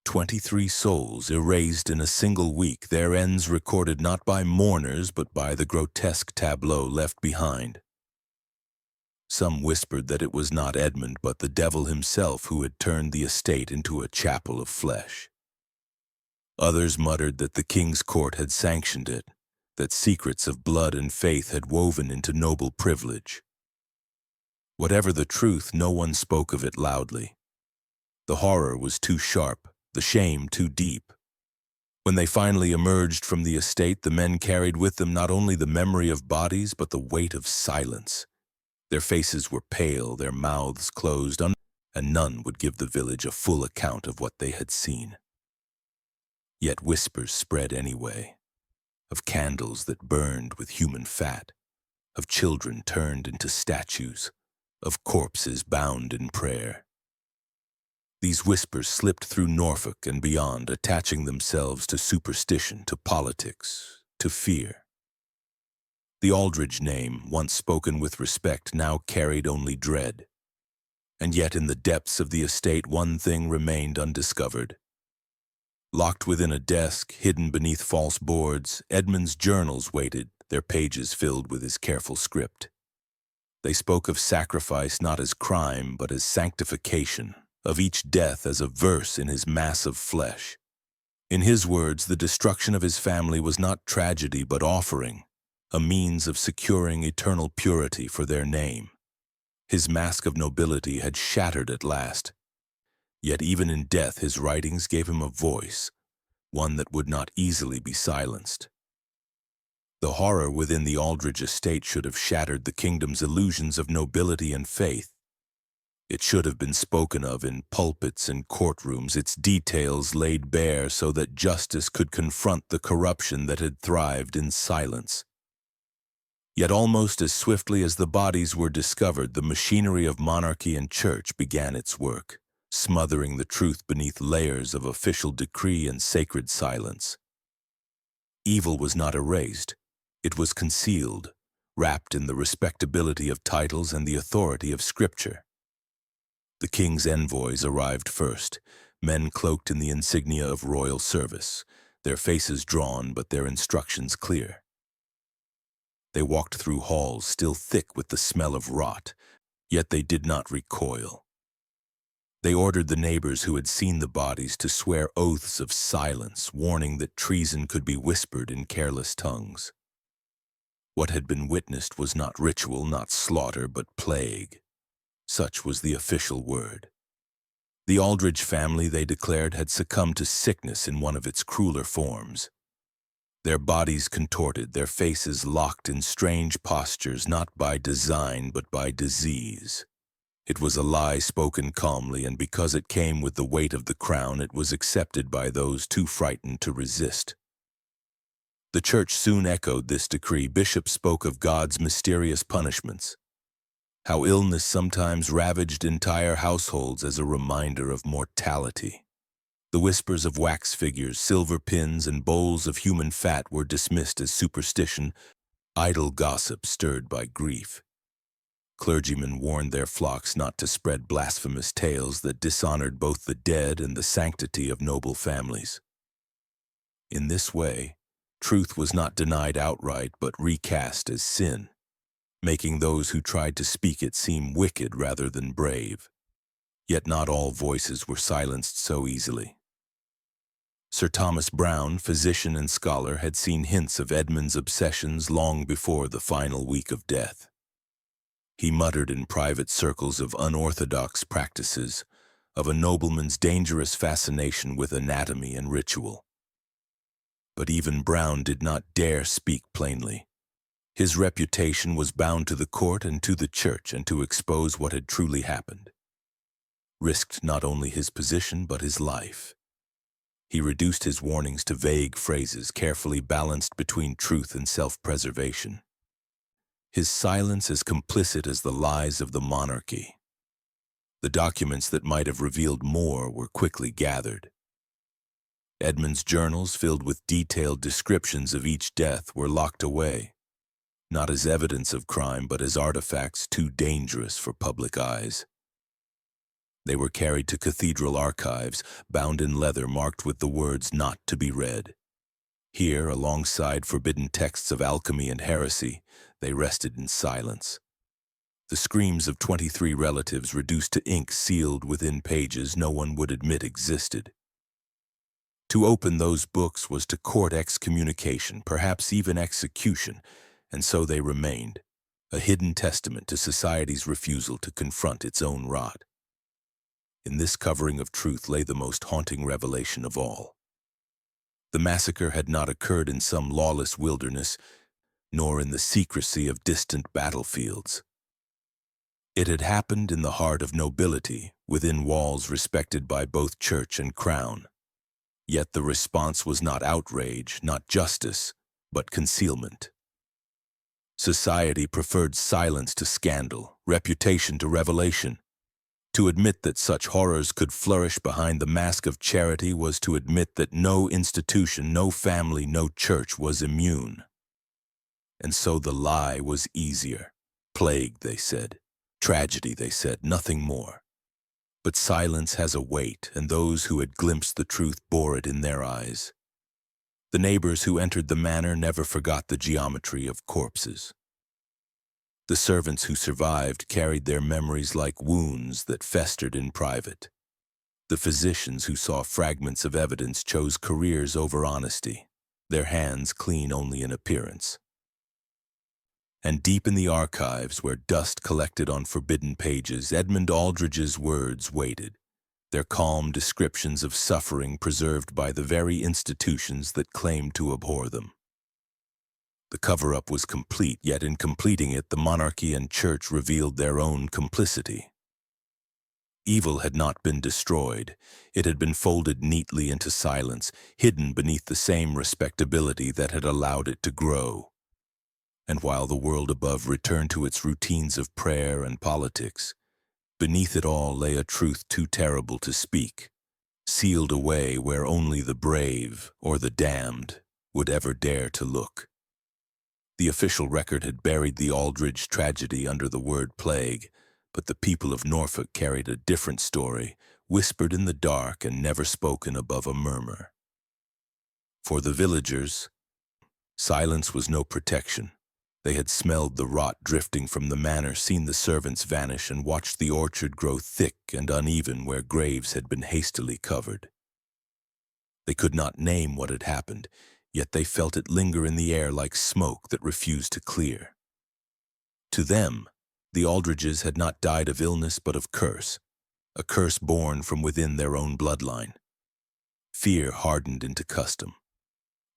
23 souls erased in a single week, their ends recorded not by mourners but by the grotesque tableau left behind. Some whispered that it was not Edmund but the devil himself who had turned the estate into a chapel of flesh. Others muttered that the king's court had sanctioned it, that secrets of blood and faith had woven into noble privilege. Whatever the truth, no one spoke of it loudly. The horror was too sharp, the shame too deep. When they finally emerged from the estate, the men carried with them not only the memory of bodies, but the weight of silence. Their faces were pale, their mouths closed, and none would give the village a full account of what they had seen. Yet whispers spread anyway, of candles that burned with human fat, of children turned into statues, of corpses bound in prayer. These whispers slipped through Norfolk and beyond, attaching themselves to superstition, to politics, to fear. The Aldridge name, once spoken with respect, now carried only dread. And yet in the depths of the estate one thing remained undiscovered. Locked within a desk, hidden beneath false boards, Edmund's journals waited, their pages filled with his careful script. They spoke of sacrifice not as crime, but as sanctification, of each death as a verse in his mass of flesh. In his words, the destruction of his family was not tragedy but offering, a means of securing eternal purity for their name. His mask of nobility had shattered at last. Yet even in death his writings gave him a voice, one that would not easily be silenced. The horror within the Aldridge estate should have shattered the kingdom's illusions of nobility and faith. It should have been spoken of in pulpits and courtrooms, its details laid bare so that justice could confront the corruption that had thrived in silence. Yet almost as swiftly as the bodies were discovered, the machinery of monarchy and church began its work, smothering the truth beneath layers of official decree and sacred silence. Evil was not erased. It was concealed, wrapped in the respectability of titles and the authority of Scripture. The king's envoys arrived first, men cloaked in the insignia of royal service, their faces drawn but their instructions clear. They walked through halls still thick with the smell of rot, yet they did not recoil. They ordered the neighbors who had seen the bodies to swear oaths of silence, warning that treason could be whispered in careless tongues. What had been witnessed was not ritual, not slaughter, but plague. Such was the official word. The Aldridge family, they declared, had succumbed to sickness in one of its crueler forms. Their bodies contorted, their faces locked in strange postures, not by design but by disease. It was a lie spoken calmly, and because it came with the weight of the crown, it was accepted by those too frightened to resist. The church soon echoed this decree. Bishops spoke of God's mysterious punishments, how illness sometimes ravaged entire households as a reminder of mortality. The whispers of wax figures, silver pins, and bowls of human fat were dismissed as superstition, idle gossip stirred by grief. Clergymen warned their flocks not to spread blasphemous tales that dishonored both the dead and the sanctity of noble families. In this way, truth was not denied outright but recast as sin, making those who tried to speak it seem wicked rather than brave. Yet not all voices were silenced so easily. Sir Thomas Browne, physician and scholar, had seen hints of Edmund's obsessions long before the final week of death. He muttered in private circles of unorthodox practices, of a nobleman's dangerous fascination with anatomy and ritual. But even Browne did not dare speak plainly. His reputation was bound to the court and to the church, and to expose what had truly happened risked not only his position but his life. He reduced his warnings to vague phrases carefully balanced between truth and self-preservation. His silence as complicit as the lies of the monarchy. The documents that might have revealed more were quickly gathered. Edmund's journals, filled with detailed descriptions of each death, were locked away, not as evidence of crime but as artifacts too dangerous for public eyes. They were carried to cathedral archives, bound in leather marked with the words "not to be read." Here, alongside forbidden texts of alchemy and heresy, they rested in silence. The screams of 23 relatives reduced to ink sealed within pages no one would admit existed. To open those books was to court excommunication, perhaps even execution, and so they remained, a hidden testament to society's refusal to confront its own rot. In this covering of truth lay the most haunting revelation of all. The massacre had not occurred in some lawless wilderness, nor in the secrecy of distant battlefields. It had happened in the heart of nobility, within walls respected by both church and crown. Yet the response was not outrage, not justice, but concealment. Society preferred silence to scandal, reputation to revelation. To admit that such horrors could flourish behind the mask of charity was to admit that no institution, no family, no church was immune. And so the lie was easier. Plague, they said. Tragedy, they said, nothing more. But silence has a weight, and those who had glimpsed the truth bore it in their eyes. The neighbors who entered the manor never forgot the geometry of corpses. The servants who survived carried their memories like wounds that festered in private. The physicians who saw fragments of evidence chose careers over honesty, their hands clean only in appearance. And deep in the archives, where dust collected on forbidden pages, Edmund Aldridge's words waited, their calm descriptions of suffering preserved by the very institutions that claimed to abhor them. The cover-up was complete, yet in completing it, the monarchy and church revealed their own complicity. Evil had not been destroyed. It had been folded neatly into silence, hidden beneath the same respectability that had allowed it to grow. And while the world above returned to its routines of prayer and politics, beneath it all lay a truth too terrible to speak, sealed away where only the brave or the damned would ever dare to look. The official record had buried the Aldridge tragedy under the word plague, but the people of Norfolk carried a different story, whispered in the dark and never spoken above a murmur. For the villagers, silence was no protection. They had smelled the rot drifting from the manor, seen the servants vanish, and watched the orchard grow thick and uneven where graves had been hastily covered. They could not name what had happened, yet they felt it linger in the air like smoke that refused to clear. To them, the Aldridges had not died of illness but of curse, a curse born from within their own bloodline. Fear hardened into custom.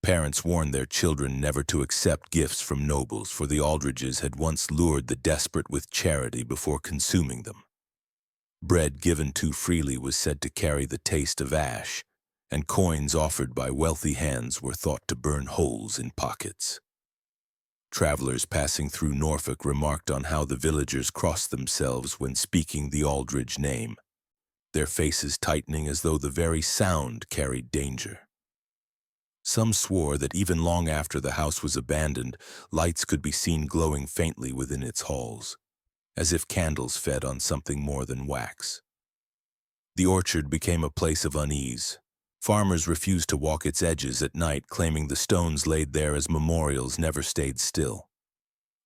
Parents warned their children never to accept gifts from nobles, for the Aldridges had once lured the desperate with charity before consuming them. Bread given too freely was said to carry the taste of ash, and coins offered by wealthy hands were thought to burn holes in pockets. Travelers passing through Norfolk remarked on how the villagers crossed themselves when speaking the Aldridge name, their faces tightening as though the very sound carried danger. Some swore that even long after the house was abandoned, lights could be seen glowing faintly within its halls, as if candles fed on something more than wax. The orchard became a place of unease. Farmers refused to walk its edges at night, claiming the stones laid there as memorials never stayed still.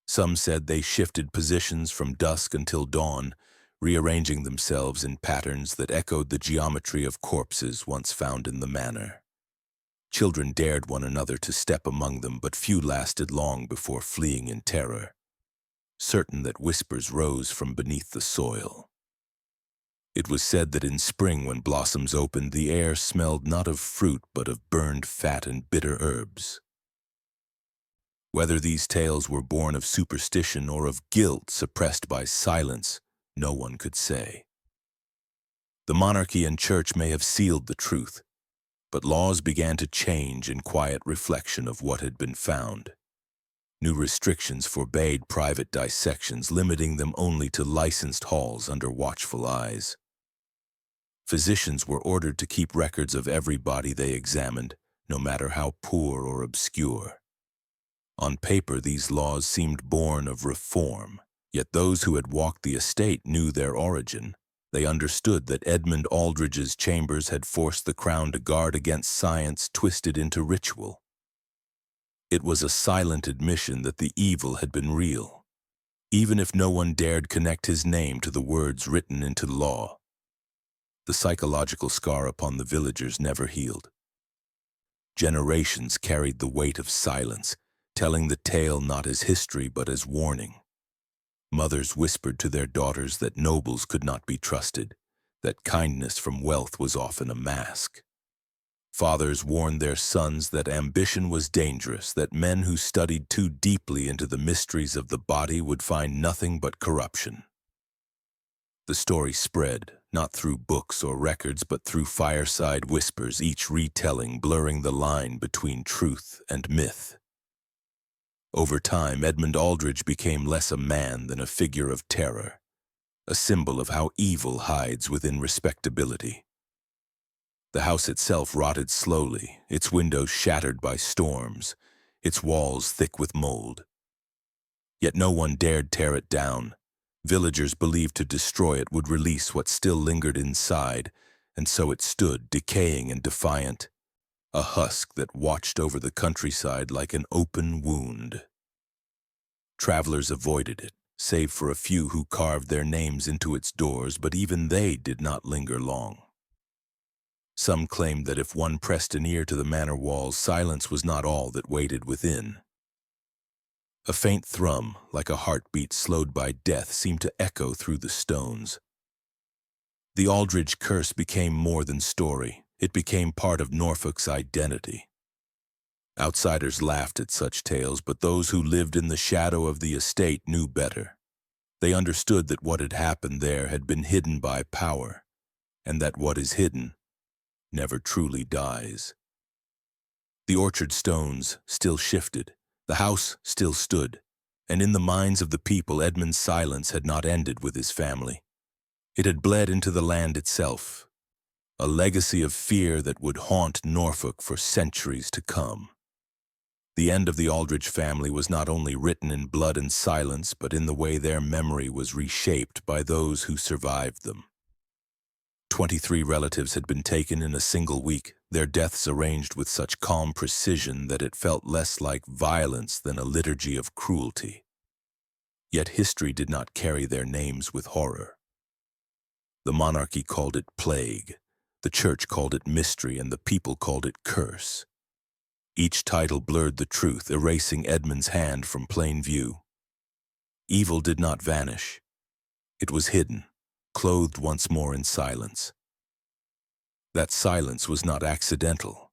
Some said they shifted positions from dusk until dawn, rearranging themselves in patterns that echoed the geometry of corpses once found in the manor. Children dared one another to step among them, but few lasted long before fleeing in terror, certain that whispers rose from beneath the soil. It was said that in spring, when blossoms opened, the air smelled not of fruit but of burned fat and bitter herbs. Whether these tales were born of superstition or of guilt suppressed by silence, no one could say. The monarchy and church may have sealed the truth, but laws began to change in quiet reflection of what had been found. New restrictions forbade private dissections, limiting them only to licensed halls under watchful eyes. Physicians were ordered to keep records of every body they examined, no matter how poor or obscure. On paper, these laws seemed born of reform, yet those who had walked the estate knew their origin. They understood that Edmund Aldridge's chambers had forced the crown to guard against science twisted into ritual. It was a silent admission that the evil had been real, even if no one dared connect his name to the words written into law. The psychological scar upon the villagers never healed. Generations carried the weight of silence, telling the tale not as history but as warning. Mothers whispered to their daughters that nobles could not be trusted, that kindness from wealth was often a mask. Fathers warned their sons that ambition was dangerous, that men who studied too deeply into the mysteries of the body would find nothing but corruption. The story spread, not through books or records, but through fireside whispers, each retelling blurring the line between truth and myth. Over time, Edmund Aldridge became less a man than a figure of terror, a symbol of how evil hides within respectability. The house itself rotted slowly, its windows shattered by storms, its walls thick with mold. Yet no one dared tear it down. Villagers believed to destroy it would release what still lingered inside, and so it stood, decaying and defiant, a husk that watched over the countryside like an open wound. Travelers avoided it, save for a few who carved their names into its doors, but even they did not linger long. Some claimed that if one pressed an ear to the manor walls, silence was not all that waited within. A faint thrum, like a heartbeat slowed by death, seemed to echo through the stones. The Aldridge curse became more than story. It became part of Norfolk's identity. Outsiders laughed at such tales, but those who lived in the shadow of the estate knew better. They understood that what had happened there had been hidden by power, and that what is hidden never truly dies. The orchard stones still shifted, the house still stood, and in the minds of the people, Edmund's silence had not ended with his family. It had bled into the land itself, a legacy of fear that would haunt Norfolk for centuries to come. The end of the Aldridge family was not only written in blood and silence, but in the way their memory was reshaped by those who survived them. 23 relatives had been taken in a single week, their deaths arranged with such calm precision that it felt less like violence than a liturgy of cruelty. Yet history did not carry their names with horror. The monarchy called it plague, the church called it mystery, and the people called it curse. Each title blurred the truth, erasing Edmund's hand from plain view. Evil did not vanish. It was hidden, clothed once more in silence. That silence was not accidental.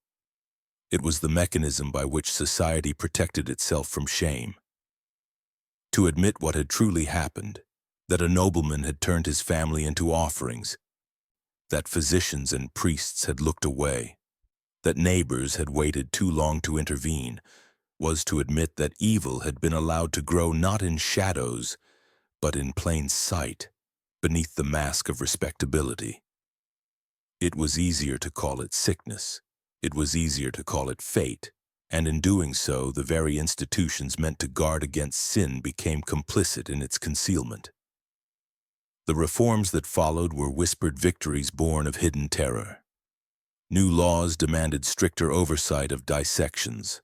It was the mechanism by which society protected itself from shame. To admit what had truly happened, that a nobleman had turned his family into offerings, that physicians and priests had looked away, that neighbors had waited too long to intervene, was to admit that evil had been allowed to grow not in shadows, but in plain sight, beneath the mask of respectability. It was easier to call it sickness. It was easier to call it fate, and in doing so, the very institutions meant to guard against sin became complicit in its concealment. The reforms that followed were whispered victories born of hidden terror. New laws demanded stricter oversight of dissections,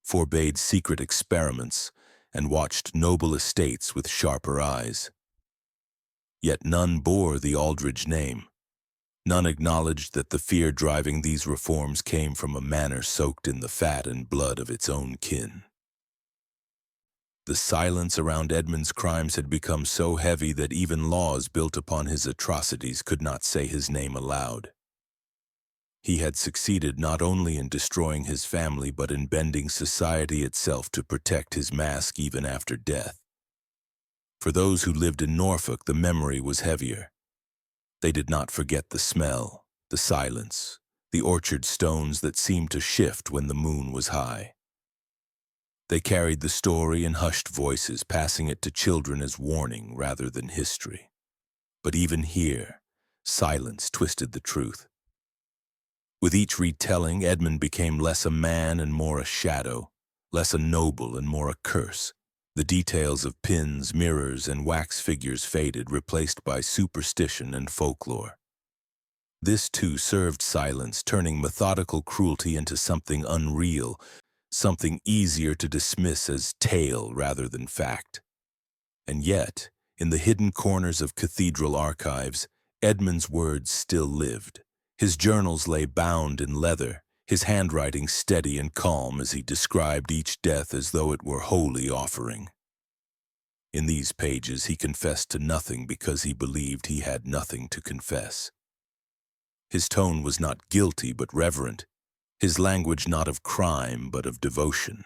forbade secret experiments, and watched noble estates with sharper eyes. Yet none bore the Aldridge name. None acknowledged that the fear driving these reforms came from a manor soaked in the fat and blood of its own kin. The silence around Edmund's crimes had become so heavy that even laws built upon his atrocities could not say his name aloud. He had succeeded not only in destroying his family but in bending society itself to protect his mask even after death. For those who lived in Norfolk, the memory was heavier. They did not forget the smell, the silence, the orchard stones that seemed to shift when the moon was high. They carried the story in hushed voices, passing it to children as warning rather than history. But even here, silence twisted the truth. With each retelling, Edmund became less a man and more a shadow, less a noble and more a curse. The details of pins, mirrors, and wax figures faded, replaced by superstition and folklore. This too served silence, turning methodical cruelty into something unreal, something easier to dismiss as tale rather than fact. And yet, in the hidden corners of cathedral archives, Edmund's words still lived. His journals lay bound in leather, his handwriting steady and calm as he described each death as though it were holy offering. In these pages he confessed to nothing because he believed he had nothing to confess. His tone was not guilty but reverent, his language not of crime but of devotion.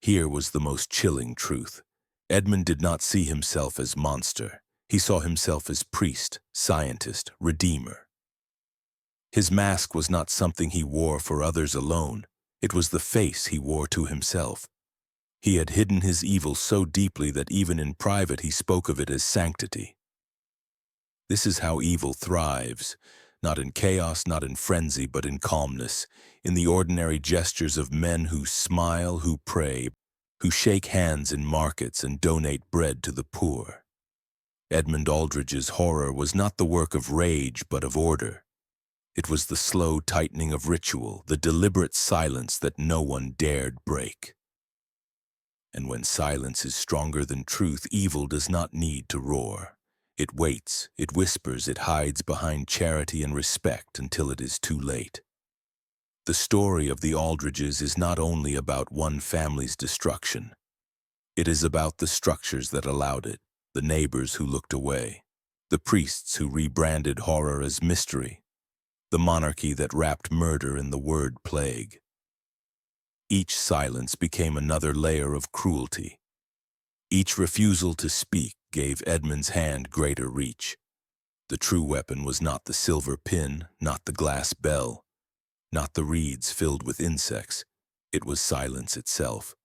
Here was the most chilling truth. Edmund did not see himself as monster. He saw himself as priest, scientist, redeemer. His mask was not something he wore for others alone. It was the face he wore to himself. He had hidden his evil so deeply that even in private he spoke of it as sanctity. This is how evil thrives, not in chaos, not in frenzy, but in calmness, in the ordinary gestures of men who smile, who pray, who shake hands in markets and donate bread to the poor. Edmund Aldridge's horror was not the work of rage, but of order. It was the slow tightening of ritual, the deliberate silence that no one dared break. And when silence is stronger than truth, evil does not need to roar. It waits, it whispers, it hides behind charity and respect until it is too late. The story of the Aldridges is not only about one family's destruction. It is about the structures that allowed it, the neighbors who looked away, the priests who rebranded horror as mystery, the monarchy that wrapped murder in the word plague. Each silence became another layer of cruelty. Each refusal to speak gave Edmund's hand greater reach. The true weapon was not the silver pin, not the glass bell, not the reeds filled with insects. It was silence itself.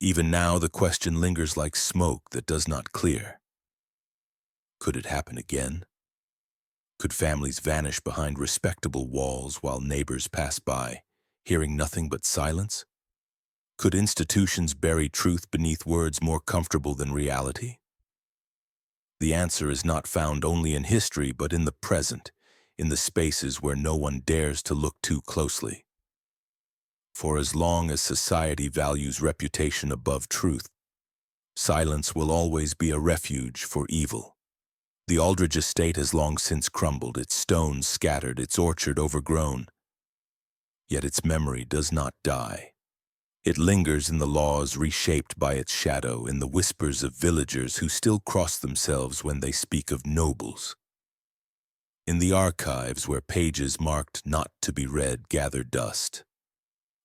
Even now the question lingers like smoke that does not clear. Could it happen again? Could families vanish behind respectable walls while neighbors pass by, hearing nothing but silence? Could institutions bury truth beneath words more comfortable than reality? The answer is not found only in history but in the present, in the spaces where no one dares to look too closely. For as long as society values reputation above truth, silence will always be a refuge for evil. The Aldridge estate has long since crumbled, its stones scattered, its orchard overgrown. Yet its memory does not die. It lingers in the laws reshaped by its shadow, in the whispers of villagers who still cross themselves when they speak of nobles. In the archives where pages marked not to be read gather dust.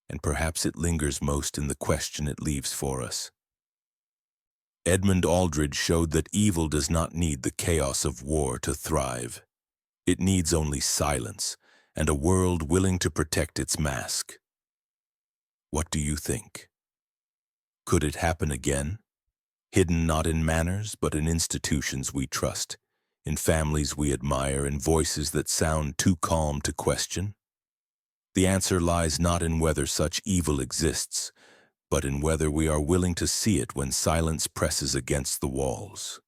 And perhaps it lingers most in the question it leaves for us. Edmund Aldridge showed that evil does not need the chaos of war to thrive. It needs only silence and a world willing to protect its mask. What do you think? Could it happen again? Hidden not in manners, but in institutions we trust, in families we admire, in voices that sound too calm to question? The answer lies not in whether such evil exists, but in whether we are willing to see it when silence presses against the walls.